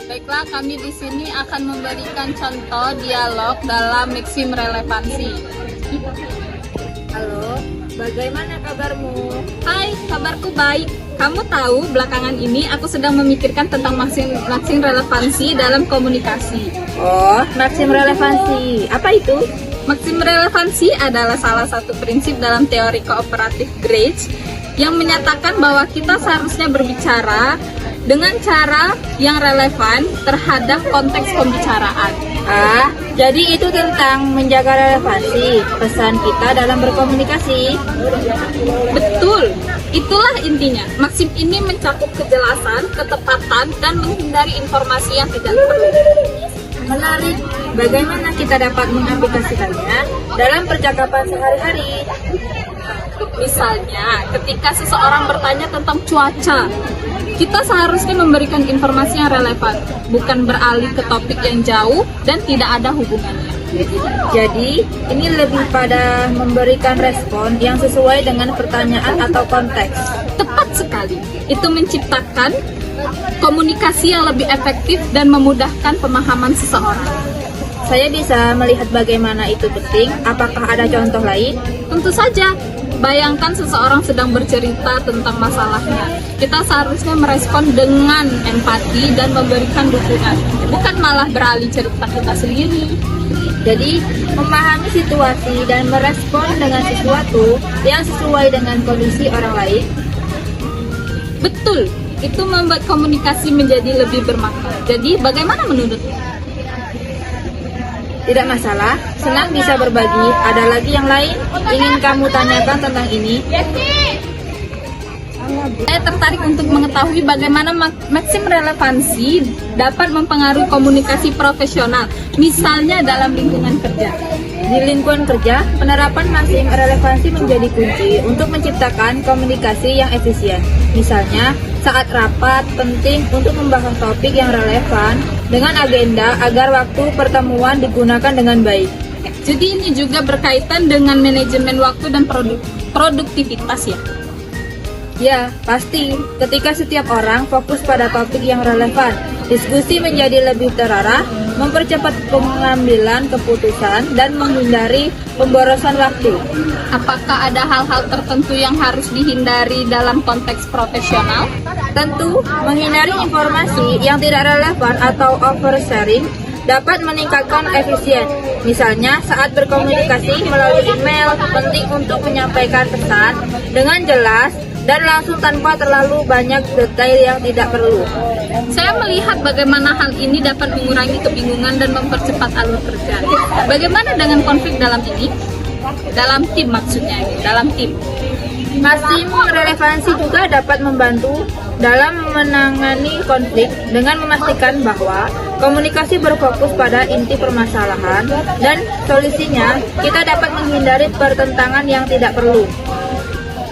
Baiklah, kami di sini akan memberikan contoh dialog dalam maksim relevansi. Halo, bagaimana kabarmu? Hai, kabarku baik. Kamu tahu, belakangan ini aku sedang memikirkan tentang maksim relevansi dalam komunikasi. Oh, maksim relevansi. Apa itu? Maksim relevansi adalah salah satu prinsip dalam teori kooperatif Grace yang menyatakan bahwa kita seharusnya berbicara dengan cara yang relevan terhadap konteks pembicaraan. Ah, jadi itu tentang menjaga relevansi pesan kita dalam berkomunikasi. Betul, itulah intinya. Maksim ini mencakup kejelasan, ketepatan, dan menghindari informasi yang tidak perlu. Menarik. Bagaimana kita dapat mengaplikasikannya dalam percakapan sehari-hari? Misalnya, ketika seseorang bertanya tentang cuaca, kita seharusnya memberikan informasi yang relevan, bukan beralih ke topik yang jauh dan tidak ada hubungannya. Jadi, ini lebih pada memberikan respon yang sesuai dengan pertanyaan atau konteks. Tepat sekali. Itu menciptakan komunikasi yang lebih efektif dan memudahkan pemahaman seseorang. Saya bisa melihat bagaimana itu penting. Apakah ada contoh lain? Tentu saja. Bayangkan seseorang sedang bercerita tentang masalahnya. Kita seharusnya merespon dengan empati dan memberikan dukungan, bukan malah beralih cerita kita sendiri. Jadi, memahami situasi dan merespon dengan sesuatu yang sesuai dengan kondisi orang lain. Betul, itu membuat komunikasi menjadi lebih bermakna. Jadi, bagaimana menurutmu? Tidak masalah, senang bisa berbagi. Ada lagi yang lain ingin kamu tanyakan tentang ini? Saya tertarik untuk mengetahui bagaimana maksim relevansi dapat mempengaruhi komunikasi profesional, misalnya dalam lingkungan kerja. Di lingkungan kerja, penerapan maksim relevansi menjadi kunci untuk menciptakan komunikasi yang efisien. Misalnya, saat rapat penting untuk membahas topik yang relevan dengan agenda agar waktu pertemuan digunakan dengan baik. Jadi ini juga berkaitan dengan manajemen waktu dan produktivitas ya. Ya, pasti. Ketika setiap orang fokus pada topik yang relevan, diskusi menjadi lebih terarah, mempercepat pengambilan keputusan, dan menghindari pemborosan waktu. Apakah ada hal-hal tertentu yang harus dihindari dalam konteks profesional? Tentu, menghindari informasi yang tidak relevan atau oversharing dapat meningkatkan efisien. Misalnya, saat berkomunikasi melalui email, penting untuk menyampaikan pesan dengan jelas dan langsung tanpa terlalu banyak detail yang tidak perlu. Saya melihat bagaimana hal ini dapat mengurangi kebingungan dan mempercepat alur kerja. Bagaimana dengan konflik dalam ini? Dalam tim maksudnya, dalam tim. Maksim relevansi juga dapat membantu dalam menangani konflik dengan memastikan bahwa komunikasi berfokus pada inti permasalahan dan solusinya. Kita dapat menghindari pertentangan yang tidak perlu.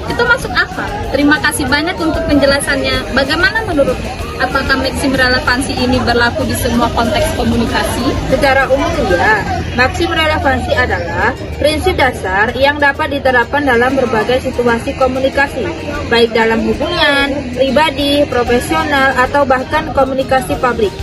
Itu masuk akal. Terima kasih banyak untuk penjelasannya. Bagaimana menurutmu? Apakah maksim relevansi ini berlaku di semua konteks komunikasi? Secara umum ya, maksim relevansi adalah prinsip dasar yang dapat diterapkan dalam berbagai situasi komunikasi, baik dalam hubungan, pribadi, profesional, atau bahkan komunikasi publik.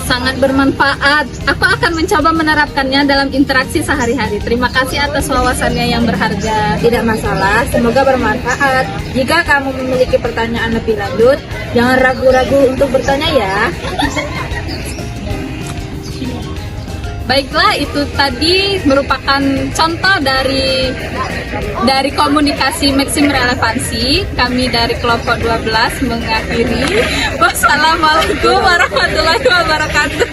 Sangat bermanfaat. Aku akan mencoba menerapkannya dalam interaksi sehari-hari. Terima kasih atas wawasannya yang berharga. Tidak masalah, semoga bermanfaat. Jika kamu memiliki pertanyaan lebih lanjut, jangan ragu-ragu untuk bertanya ya. Baiklah, itu tadi merupakan contoh dari komunikasi maksim relevansi. Kami dari kelompok 12 mengakhiri. Wassalamualaikum warahmatullahi wabarakatuh.